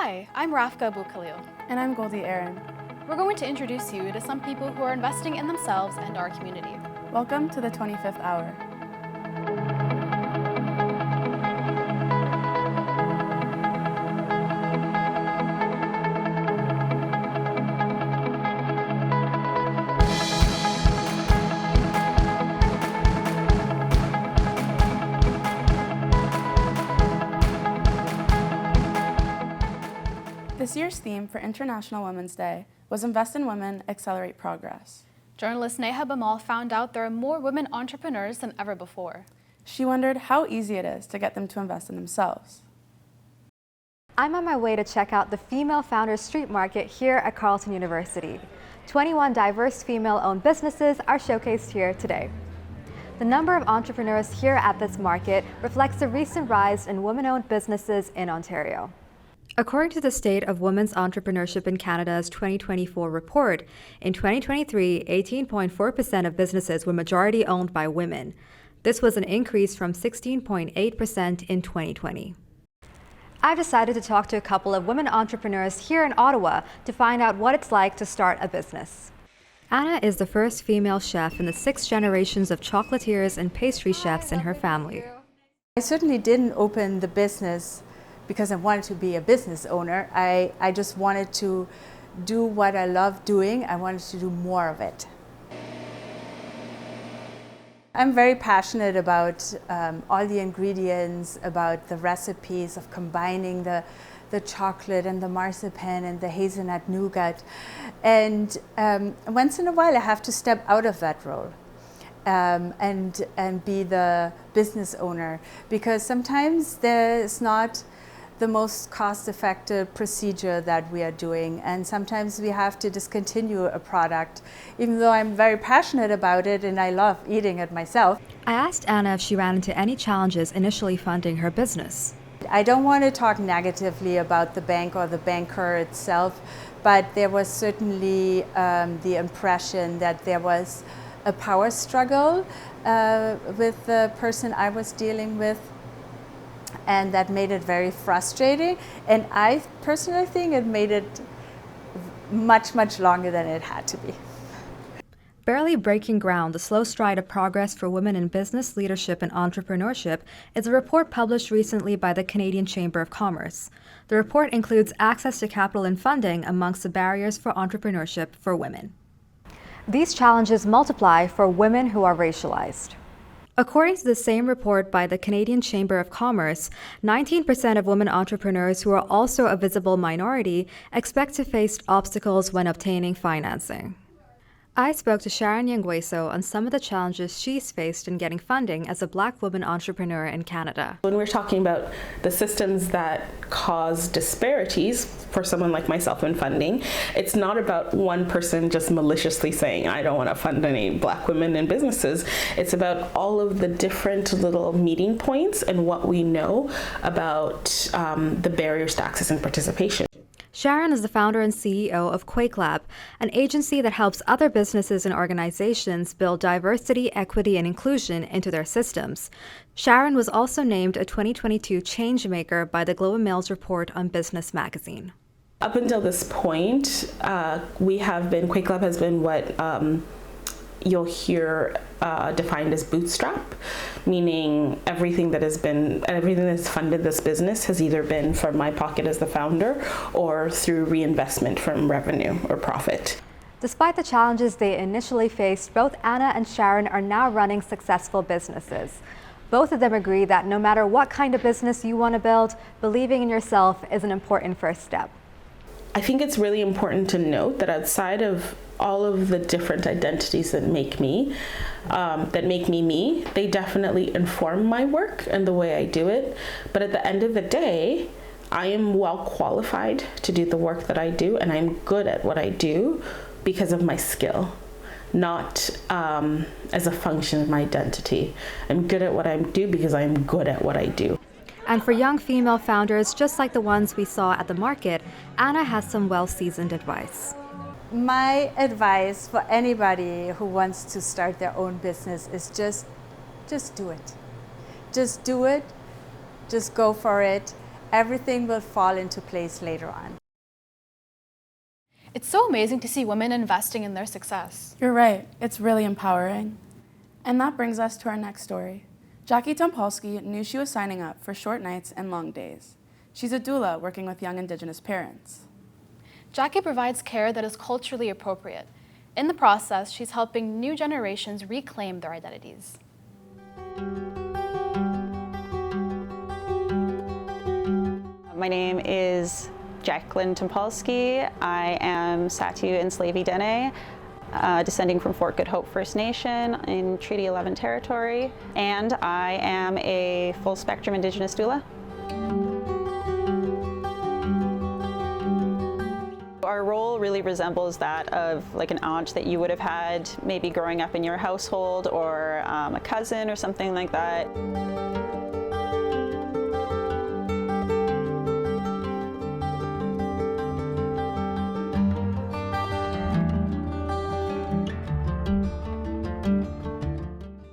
Hi, I'm Rafka Abou-Khalil. And I'm Goldie Aharon. We're going to introduce you to some people who are investing in themselves and our community. Welcome to the 25th hour. This year's theme for International Women's Day was Invest in Women, Accelerate Progress. Journalist Nehaa Bimal found out there are more women entrepreneurs than ever before. She wondered how easy it is to get them to invest in themselves. I'm on my way to check out the Female Founders Street Market here at Carleton University. 21 diverse female-owned businesses are showcased here today. The number of entrepreneurs here at this market reflects the recent rise in women-owned businesses in Ontario. According to the State of Women's Entrepreneurship in Canada's 2024 report, in 2023, 18.4% of businesses were majority owned by women. This was an increase from 16.8% in 2020. I've decided to talk to a couple of women entrepreneurs here in Ottawa to find out what it's like to start a business. Anna is the first female chef in the 6 generations of chocolatiers and pastry chefs in her family. I certainly didn't open the business because I wanted to be a business owner. I just wanted to do what I love doing. I wanted to do more of it. I'm very passionate about all the ingredients, about the recipes of combining the chocolate and the marzipan and the hazelnut nougat. And once in a while I have to step out of that role and be the business owner, because sometimes there's not the most cost-effective procedure that we are doing, and sometimes we have to discontinue a product, even though I'm very passionate about it and I love eating it myself. I asked Anna if she ran into any challenges initially funding her business. I don't want to talk negatively about the bank or the banker itself, but there was certainly the impression that there was a power struggle with the person I was dealing with, and that made it very frustrating. And I personally think it made it much, much longer than it had to be. Barely breaking ground, the slow stride of progress for women in business leadership and entrepreneurship is a report published recently by the Canadian Chamber of Commerce. The report includes access to capital and funding amongst the barriers for entrepreneurship for women. These challenges multiply for women who are racialized. According to the same report by the Canadian Chamber of Commerce, 19% of women entrepreneurs who are also a visible minority expect to face obstacles when obtaining financing. I spoke to Sharon Yangweso on some of the challenges she's faced in getting funding as a Black woman entrepreneur in Canada. When we're talking about the systems that cause disparities for someone like myself in funding, it's not about one person just maliciously saying, I don't want to fund any Black women in businesses. It's about all of the different little meeting points and what we know about the barriers to access and participation. Sharon is the founder and CEO of QuakeLab, an agency that helps other businesses and organizations build diversity, equity, and inclusion into their systems. Sharon was also named a 2022 Changemaker by the Globe and Mail's report on Business Magazine. Up until this point, QuakeLab has been what you'll hear defined as bootstrap, meaning everything that's funded this business has either been from my pocket as the founder or through reinvestment from revenue or profit. Despite the challenges they initially faced, both Anna and Sharon are now running successful businesses. Both of them agree that no matter what kind of business you want to build, believing in yourself is an important first step. I think it's really important to note that outside of all of the different identities that make me me, they definitely inform my work and the way I do it. But at the end of the day, I am well qualified to do the work that I do, and I'm good at what I do because of my skill, not as a function of my identity. I'm good at what I do because I'm good at what I do. And for young female founders, just like the ones we saw at the market, Anna has some well-seasoned advice. My advice for anybody who wants to start their own business is just do it. Just do it, just go for it, everything will fall into place later on. It's so amazing to see women investing in their success. You're right, it's really empowering. And that brings us to our next story. Jackie Tompolsky knew she was signing up for short nights and long days. She's a doula working with young Indigenous parents. Jackie provides care that is culturally appropriate. In the process, she's helping new generations reclaim their identities. My name is Jacqueline Tompolsky. I am Satu and Slavey Dene, descending from Fort Good Hope First Nation in Treaty 11 territory, and I am a full-spectrum Indigenous doula. Our role really resembles that of like an aunt that you would have had maybe growing up in your household, or a cousin or something like that.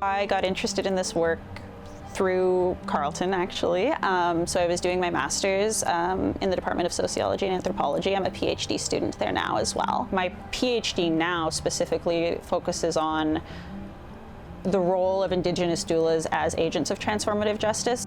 I got interested in this work through Carleton, actually. So I was doing my master's in the Department of Sociology and Anthropology. I'm a PhD student there now as well. My PhD now specifically focuses on the role of Indigenous doulas as agents of transformative justice.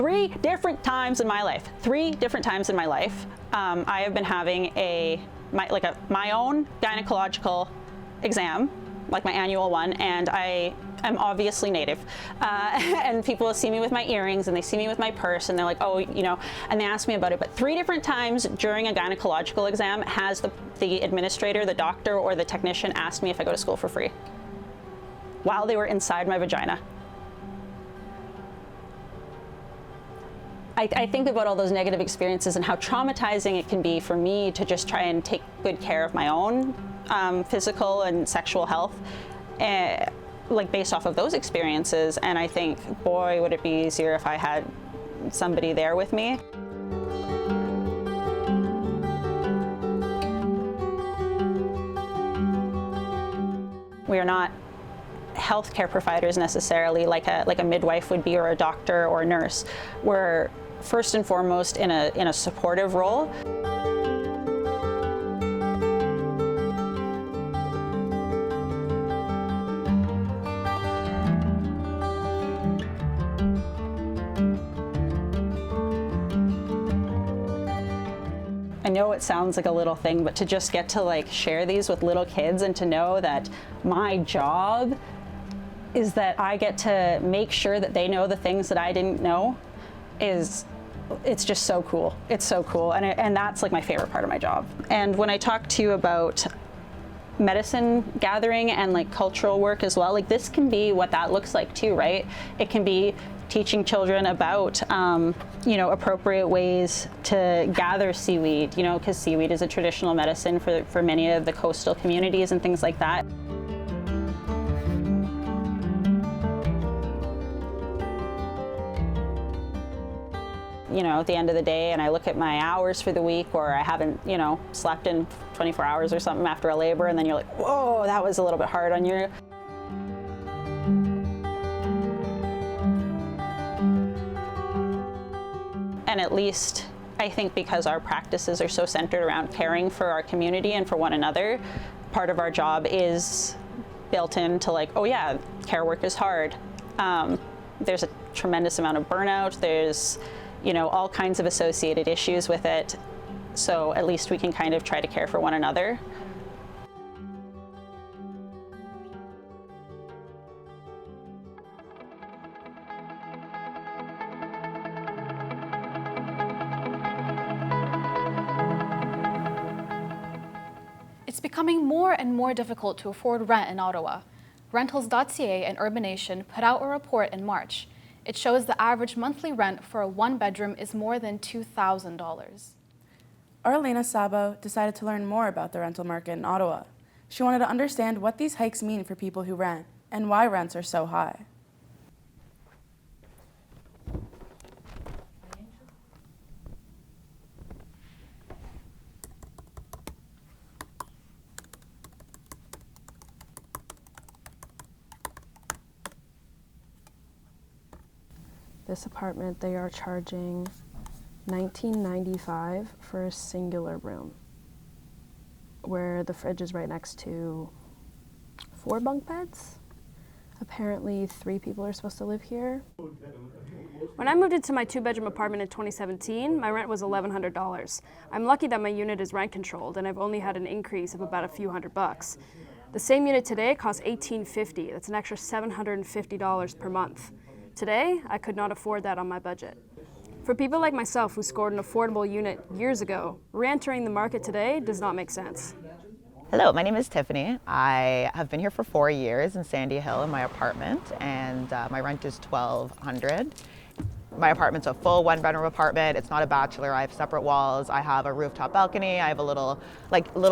Three different times in my life, I have been having my own gynecological exam, like my annual one, and I am obviously Native. And people see me with my earrings and they see me with my purse and they're like, oh, you know, and they ask me about it. But 3 different times during a gynecological exam has the administrator, the doctor, or the technician asked me if I go to school for free while they were inside my vagina. I think about all those negative experiences and how traumatizing it can be for me to just try and take good care of my own physical and sexual health, like based off of those experiences. And I think, boy, would it be easier if I had somebody there with me. We are not healthcare providers necessarily, like a midwife would be, or a doctor or a nurse. We're first and foremost in a supportive role. I know it sounds like a little thing, but to just get to like share these with little kids and to know that my job is that I get to make sure that they know the things that I didn't know it's just so cool. It's so cool, and that's like my favorite part of my job. And when I talk to you about medicine gathering and like cultural work as well, like this can be what that looks like too, right? It can be teaching children about you know, appropriate ways to gather seaweed, you know, because seaweed is a traditional medicine for many of the coastal communities and things like that. You know, at the end of the day, and I look at my hours for the week, or I haven't, you know, slept in 24 hours or something after a labor, and then you're like, whoa, that was a little bit hard on you. And at least, I think because our practices are so centered around caring for our community and for one another, part of our job is built into like, oh yeah, care work is hard. There's a tremendous amount of burnout. There's, you know, all kinds of associated issues with it. So at least we can kind of try to care for one another. It's becoming more and more difficult to afford rent in Ottawa. Rentals.ca and Urbanation put out a report in March. It shows the average monthly rent for a one-bedroom is more than $2,000. Arlena Sabo decided to learn more about the rental market in Ottawa. She wanted to understand what these hikes mean for people who rent and why rents are so high. This apartment, they are charging $19.95 for a singular room, where the fridge is right next to 4 bunk beds. Apparently 3 people are supposed to live here. When I moved into my 2-bedroom apartment in 2017, my rent was $1,100. I'm lucky that my unit is rent controlled and I've only had an increase of about a few $100. The same unit today costs $1,850. That's an extra $750 per month. Today, I could not afford that on my budget. For people like myself who scored an affordable unit years ago, re-entering the market today does not make sense. Hello, my name is Tiffany. I have been here for 4 years in Sandy Hill in my apartment, and my rent is $1,200. My apartment's a full 1-bedroom apartment. It's not a bachelor. I have separate walls. I have a rooftop balcony. I have a little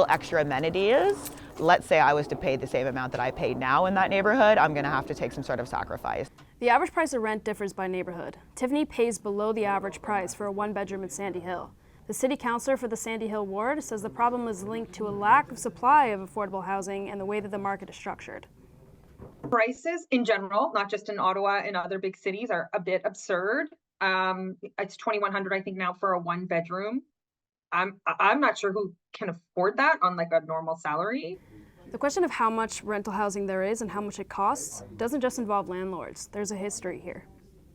extra amenities. Let's say I was to pay the same amount that I pay now in that neighborhood, I'm gonna have to take some sort of sacrifice. The average price of rent differs by neighborhood. Tiffany pays below the average price for a 1-bedroom in Sandy Hill. The city councillor for the Sandy Hill ward says the problem is linked to a lack of supply of affordable housing and the way that the market is structured. Prices in general, not just in Ottawa and other big cities, are a bit absurd. It's $2,100, I think, now for a 1-bedroom. I'm not sure who can afford that on like a normal salary. The question of how much rental housing there is and how much it costs doesn't just involve landlords. There's a history here.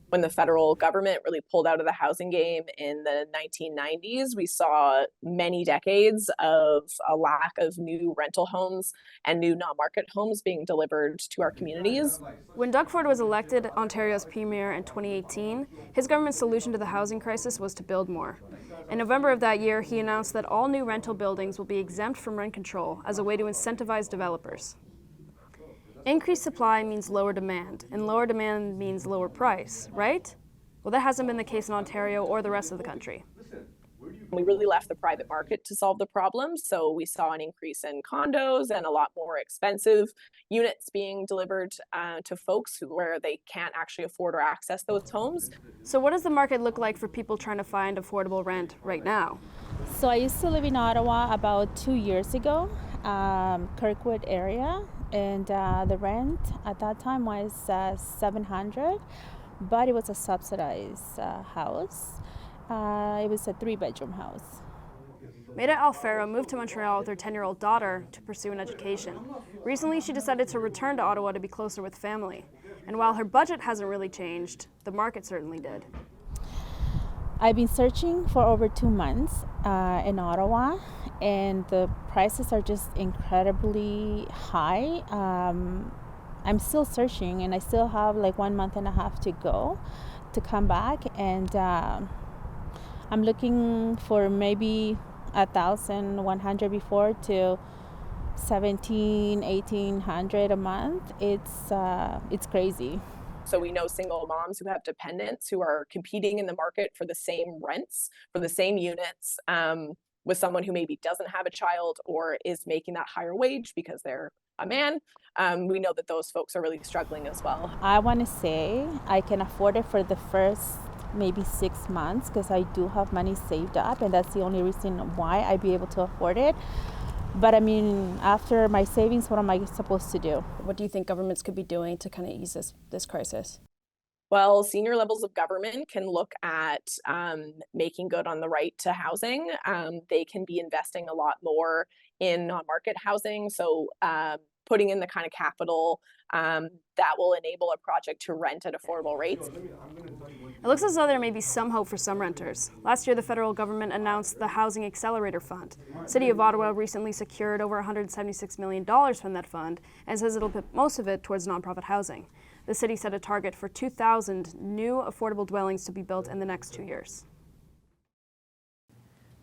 When the federal government really pulled out of the housing game in the 1990s, we saw many decades of a lack of new rental homes and new non-market homes being delivered to our communities. When Doug Ford was elected Ontario's premier in 2018, his government's solution to the housing crisis was to build more. In November of that year, he announced that all new rental buildings will be exempt from rent control as a way to incentivize developers. Increased supply means lower demand, and lower demand means lower price, right? Well, that hasn't been the case in Ontario or the rest of the country. We really left the private market to solve the problem, so we saw an increase in condos and a lot more expensive units being delivered to folks where they can't actually afford or access those homes. So what does the market look like for people trying to find affordable rent right now? So I used to live in Ottawa about 2 years ago, Kirkwood area, and the rent at that time was $700, but it was a subsidized house. It was a 3-bedroom house. Maida Alfaro moved to Montreal with her 10-year-old daughter to pursue an education. Recently, she decided to return to Ottawa to be closer with family. And while her budget hasn't really changed, the market certainly did. I've been searching for over 2 months in Ottawa, and the prices are just incredibly high. I'm still searching, and I still have like 1.5 months to go to come back, and I'm looking for maybe 1,100 before to 1,700, 1,800 a month. It's crazy. So we know single moms who have dependents who are competing in the market for the same rents, for the same units, with someone who maybe doesn't have a child or is making that higher wage because they're a man. We know that those folks are really struggling as well. I want to say I can afford it for the first maybe 6 months because I do have money saved up, and that's the only reason why I'd be able to afford it. But I mean, after my savings, what am I supposed to do? What do you think governments could be doing to kind of ease this crisis? Well, senior levels of government can look at making good on the right to housing. They can be investing a lot more in non-market housing. So putting in the kind of capital that will enable a project to rent at affordable rates. It looks as though there may be some hope for some renters. Last year, the federal government announced the Housing Accelerator Fund. The City of Ottawa recently secured over $176 million from that fund and says it'll put most of it towards nonprofit housing. The city set a target for 2,000 new affordable dwellings to be built in the next 2 years.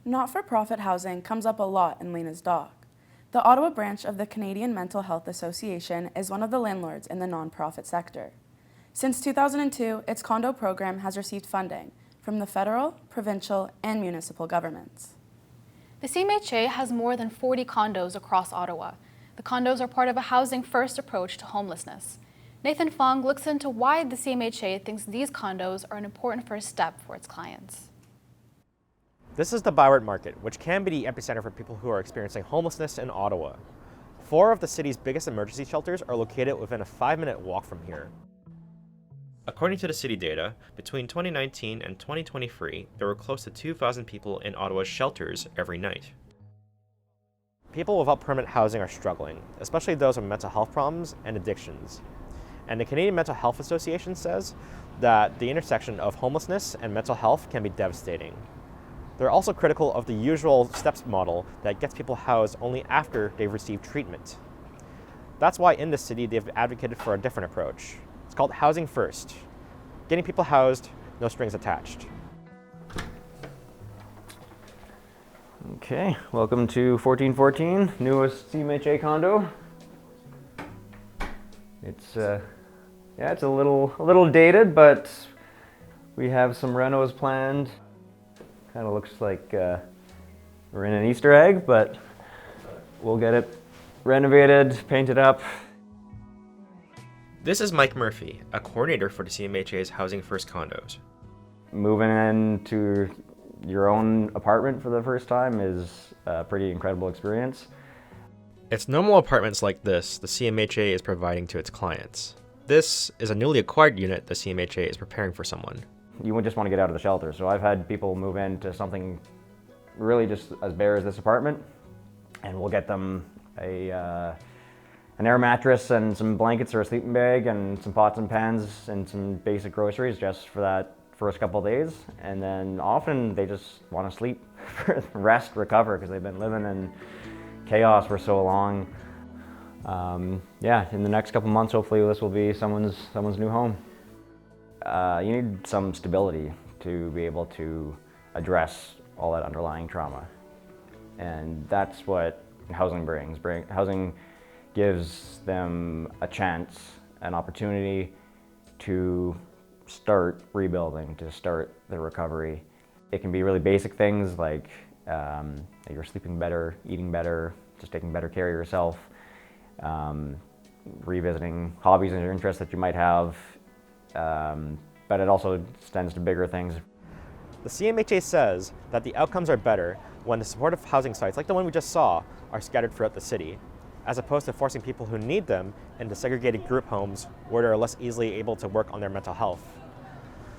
Not-for-profit housing comes up a lot in Lena's doc. The Ottawa branch of the Canadian Mental Health Association is one of the landlords in the nonprofit sector. Since 2002, its condo program has received funding from the federal, provincial, and municipal governments. The CMHA has more than 40 condos across Ottawa. The condos are part of a housing-first approach to homelessness. Nathan Fung looks into why the CMHA thinks these condos are an important first step for its clients. This is the Byward Market, which can be the epicenter for people who are experiencing homelessness in Ottawa. 4 of the city's biggest emergency shelters are located within a 5-minute walk from here. According to the city data, between 2019 and 2023, there were close to 2,000 people in Ottawa's shelters every night. People without permanent housing are struggling, especially those with mental health problems and addictions. And the Canadian Mental Health Association says that the intersection of homelessness and mental health can be devastating. They're also critical of the usual steps model that gets people housed only after they've received treatment. That's why in this city they've advocated for a different approach. It's called housing first. Getting people housed, no strings attached. Okay, welcome to 1414, newest CMHA condo. It's it's a little dated, but we have some renos planned. Kind of looks like we're in an Easter egg, but we'll get it renovated, painted up. This is Mike Murphy, a coordinator for the CMHA's Housing First condos. Moving into your own apartment for the first time is a pretty incredible experience. It's normal apartments like this the CMHA is providing to its clients. This is a newly acquired unit the CMHA is preparing for someone. You would just want to get out of the shelter. So I've had people move into something really just as bare as this apartment, and we'll get them an air mattress and some blankets or a sleeping bag and some pots and pans and some basic groceries just for that first couple of days. And then often they just want to sleep, rest, recover, because they've been living in chaos for so long. In the next couple months, hopefully this will be someone's new home. You need some stability to be able to address all that underlying trauma. And that's what housing brings. Housing gives them a chance, an opportunity to start rebuilding, to start the recovery. It can be really basic things like you're sleeping better, eating better, just taking better care of yourself, revisiting hobbies and interests that you might have. But it also extends to bigger things. The CMHA says that the outcomes are better when the supportive housing sites, like the one we just saw, are scattered throughout the city, as opposed to forcing people who need them into segregated group homes where they're less easily able to work on their mental health.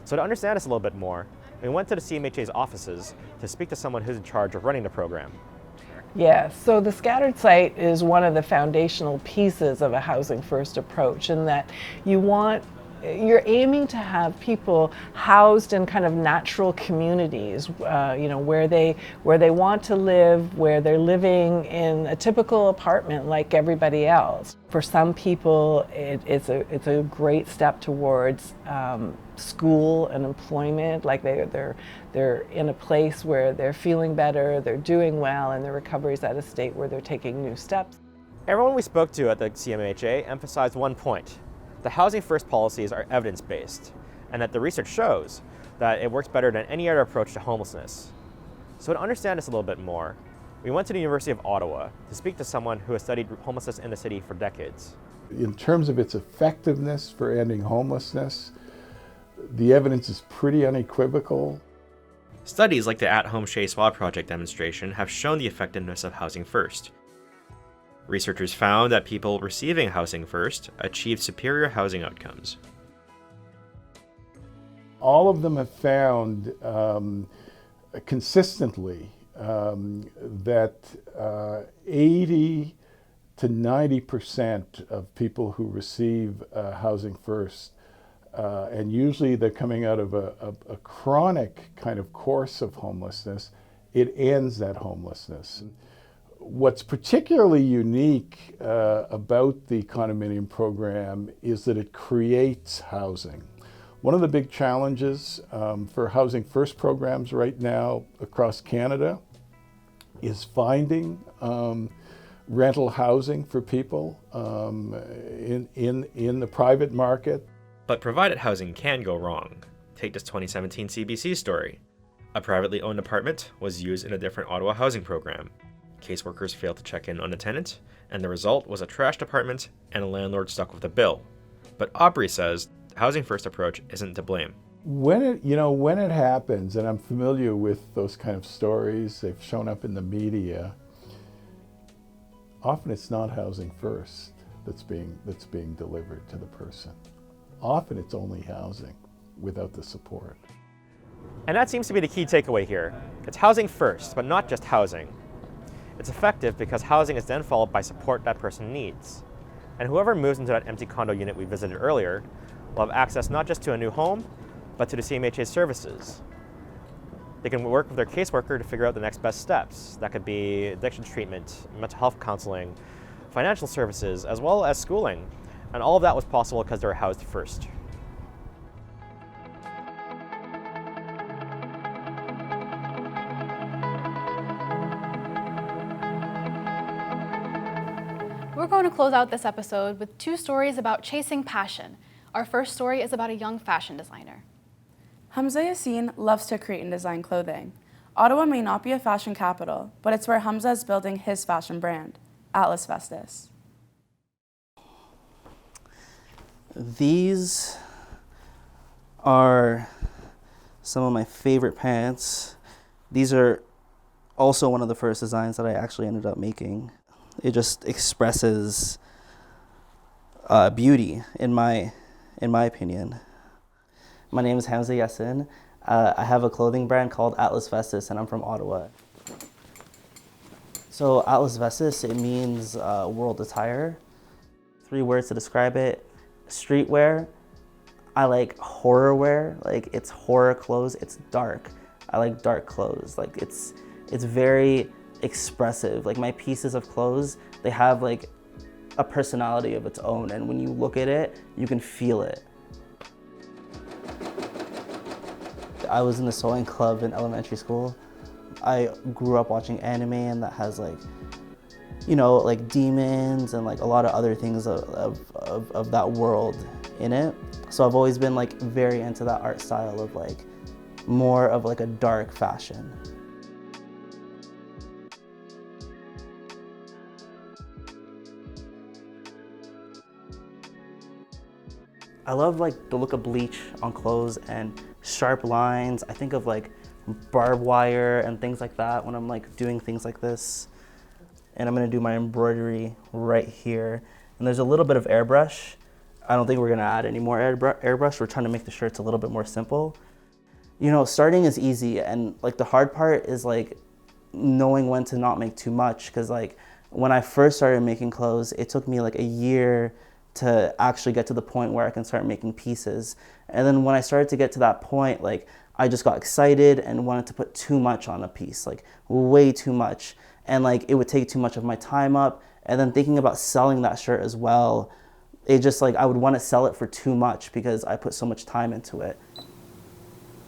So to understand this a little bit more, we went to the CMHA's offices to speak to someone who's in charge of running the program. Yeah, so the scattered site is one of the foundational pieces of a housing first approach, in that you're aiming to have people housed in kind of natural communities, where they want to live, where they're living in a typical apartment like everybody else. For some people, it's a great step towards school and employment. Like they're in a place where they're feeling better, they're doing well, and their recovery is at a state where they're taking new steps. Everyone we spoke to at the CMHA emphasized one point. The housing first policies are evidence-based, and that the research shows that it works better than any other approach to homelessness. So to understand this a little bit more, we went to the University of Ottawa to speak to someone who has studied homelessness in the city for decades. In terms of its effectiveness for ending homelessness, the evidence is pretty unequivocal. Studies like the At-Home Shea Swab Project demonstration have shown the effectiveness of housing first. Researchers found that people receiving housing first achieved superior housing outcomes. All of them have found consistently that 80 to 90% of people who receive housing first, and usually they're coming out of a chronic kind of course of homelessness, it ends that homelessness. What's particularly unique about the condominium program is that it creates housing. One of the big challenges for housing first programs right now across Canada is finding rental housing for people in the private market. But provided housing can go wrong. Take this 2017 CBC story. A privately owned apartment was used in a different Ottawa housing program. Caseworkers failed to check in on the tenant, and the result was a trashed apartment and a landlord stuck with the bill. But Aubrey says the Housing First approach isn't to blame. When it happens, and I'm familiar with those kind of stories, they've shown up in the media, often it's not Housing First that's being delivered to the person. Often it's only housing without the support. And that seems to be the key takeaway here. It's housing first, but not just housing. It's effective because housing is then followed by support that person needs. And whoever moves into that empty condo unit we visited earlier will have access not just to a new home, but to the CMHA services. They can work with their caseworker to figure out the next best steps. That could be addiction treatment, mental health counseling, financial services, as well as schooling. And all of that was possible because they were housed first. We're going to close out this episode with 2 stories about chasing passion. Our first story is about a young fashion designer. Hamza Yassin loves to create and design clothing. Ottawa may not be a fashion capital, but it's where Hamza is building his fashion brand, Atlas Vestis. These are some of my favorite pants. These are also one of the first designs that I actually ended up making. It just expresses beauty, in my opinion. My name is Hamza Yassin. I have a clothing brand called Atlas Vestis, and I'm from Ottawa. So Atlas Vestis, it means world attire. 3 words to describe it. Streetwear. I like horror wear. Like, it's horror clothes. It's dark. I like dark clothes. Like, it's very expressive. Like, my pieces of clothes, they have like a personality of its own, and when you look at it, you can feel it. I was in the sewing club in elementary school. I grew up watching anime, and that has like, you know, like demons and like a lot of other things of that world in it. So I've always been like very into that art style of like more of like a dark fashion. I love like the look of bleach on clothes and sharp lines. I think of like barbed wire and things like that when I'm like doing things like this. And I'm gonna do my embroidery right here. And there's a little bit of airbrush. I don't think we're gonna add any more airbrush. We're trying to make the shirts a little bit more simple. You know, starting is easy, and like the hard part is like knowing when to not make too much, because like when I first started making clothes, it took me like a year to actually get to the point where I can start making pieces. And then when I started to get to that point, like I just got excited and wanted to put too much on a piece, like way too much. And like it would take too much of my time up. And then thinking about selling that shirt as well, it just like I would want to sell it for too much because I put so much time into it.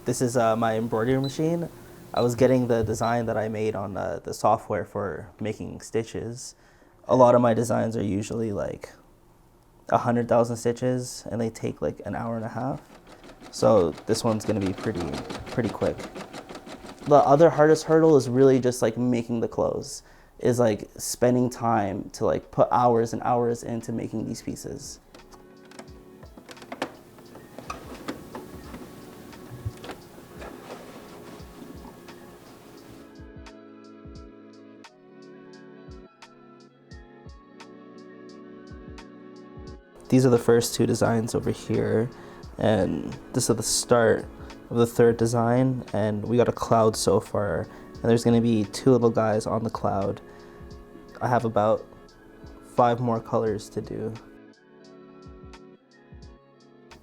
This is my embroidery machine. I was getting the design that I made on the software for making stitches. A lot of my designs are usually like 100,000 stitches, and they take like an hour and a half. So this one's gonna be pretty quick. The other hardest hurdle is really just like making the clothes, is like spending time to like put hours and hours into making these pieces. These are the first 2 designs over here, and this is the start of the 3rd design, and we got a cloud so far, and there's going to be 2 little guys on the cloud. I have about 5 more colors to do.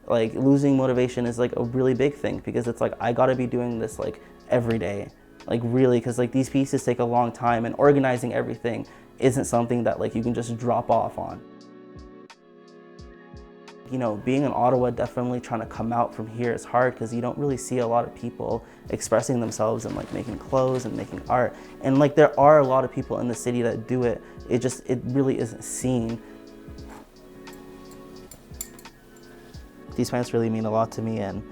Like, losing motivation is like a really big thing, because it's like I gotta be doing this like every day, like really, because like these pieces take a long time, and organizing everything isn't something that like you can just drop off on. you know, being in Ottawa, definitely trying to come out from here is hard because you don't really see a lot of people expressing themselves and like making clothes and making art. And like there are a lot of people in the city that do it. It really isn't seen. These pants really mean a lot to me, and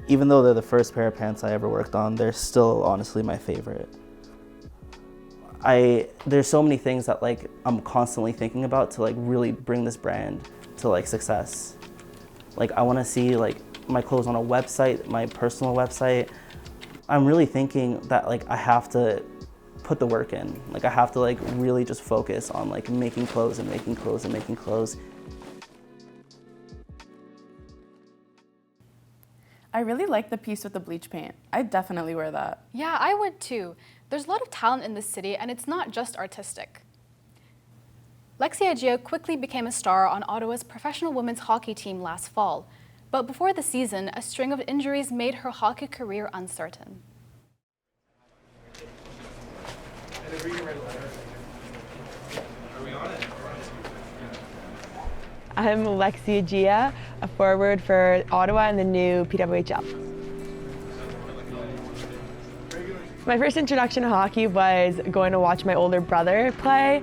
even though they're the first pair of pants I ever worked on, they're still honestly my favorite. There's so many things that like I'm constantly thinking about to like really bring this brand to like success. Like I want to see like my clothes on a website, my personal website. I'm really thinking that like I have to put the work in. Like I have to like really just focus on like making clothes and making clothes and making clothes. I really like the piece with the bleach paint. I'd definitely wear that. Yeah, I would too. There's a lot of talent in this city, and it's not just artistic. Lexie Adzija quickly became a star on Ottawa's professional women's hockey team last fall. But before the season, a string of injuries made her hockey career uncertain. I'm Lexie Adzija, a forward for Ottawa in the new PWHL. My first introduction to hockey was going to watch my older brother play.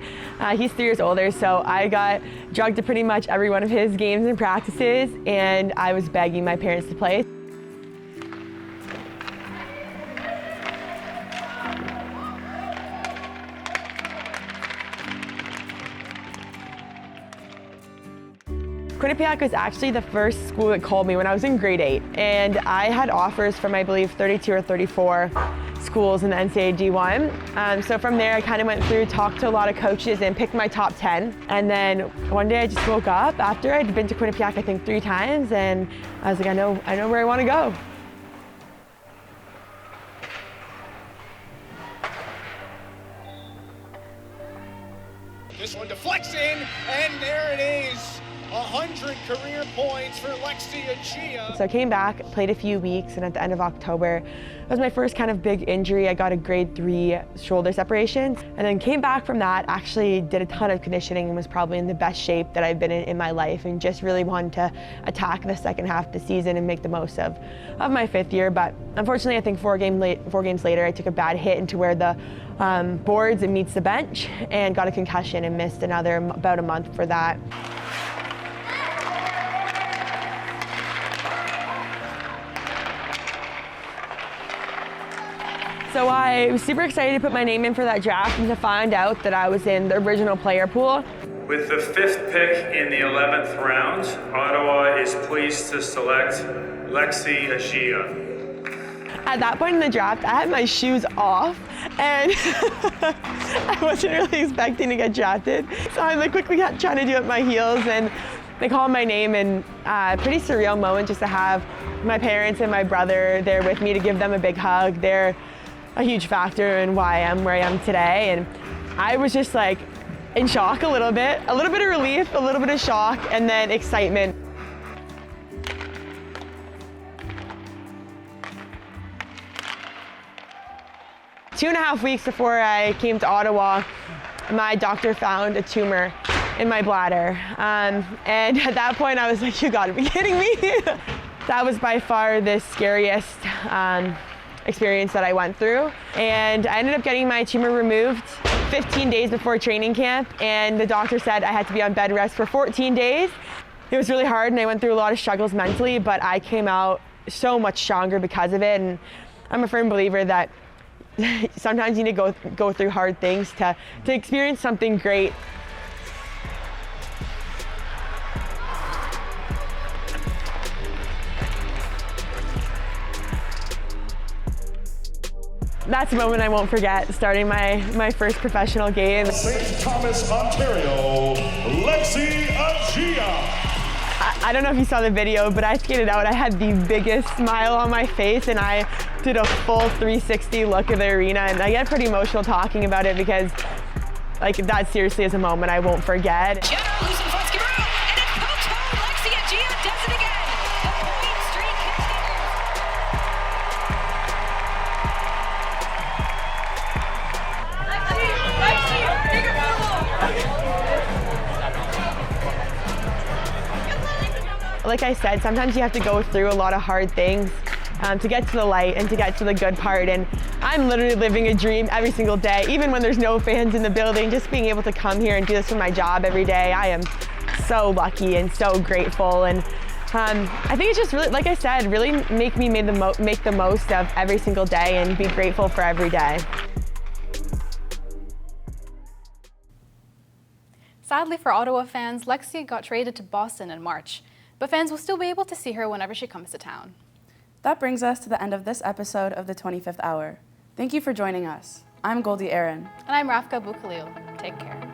He's 3 years older, so I got drugged to pretty much every one of his games and practices, and I was begging my parents to play. Quinnipiac was actually the first school that called me when I was in grade 8, and I had offers from I believe 32 or 34 schools in the NCAA D1. So from there I kind of went through, talked to a lot of coaches and picked my top 10. And then one day I just woke up after I'd been to Quinnipiac I think 3 times, and I was like, I know where I want to go. This one deflects in, and there it is. 100 career points for Lexie Adzija. So I came back, played a few weeks, and at the end of October, it was my first kind of big injury. I got a grade 3 shoulder separation, and then came back from that, actually did a ton of conditioning and was probably in the best shape that I've been in my life, and just really wanted to attack the second half of the season and make the most of my 5th year. But unfortunately, I think 4 games later, I took a bad hit into where the boards and meets the bench and got a concussion and missed about a month for that. So I was super excited to put my name in for that draft and to find out that I was in the original player pool. With the 5th pick in the 11th round, Ottawa is pleased to select Lexie Adzija. At that point in the draft, I had my shoes off, and I wasn't really expecting to get drafted. So I'm like quickly trying to do up my heels, and they called my name, and pretty surreal moment just to have my parents and my brother there with me to give them a big hug. They're a huge factor in why I am where I am today, and I was just like in shock a little bit of relief, a little bit of shock, and then excitement. Two and a half weeks before I came to Ottawa, my doctor found a tumor in my bladder, and at that point I was like, you gotta be kidding me. That was by far the scariest experience that I went through, and I ended up getting my tumor removed 15 days before training camp, and the doctor said I had to be on bed rest for 14 days. It was really hard, and I went through a lot of struggles mentally, but I came out so much stronger because of it, and I'm a firm believer that sometimes you need to go through hard things to experience something great. That's a moment I won't forget, starting my first professional game. St. Thomas, Ontario, Lexie Adzija. I don't know if you saw the video, but I skated out. I had the biggest smile on my face, and I did a full 360 look of the arena, and I get pretty emotional talking about it because like that seriously is a moment I won't forget. like I said, sometimes you have to go through a lot of hard things to get to the light and to get to the good part. And I'm literally living a dream every single day, even when there's no fans in the building. Just being able to come here and do this for my job every day, I am so lucky and so grateful. And I think it's just really, like I said, really make the most of every single day and be grateful for every day. Sadly for Ottawa fans, Lexie got traded to Boston in March, but fans will still be able to see her whenever she comes to town. That brings us to the end of this episode of the 25th Hour. Thank you for joining us. I'm Goldie Aharon. And I'm Rafka Abou-Khalil. Take care.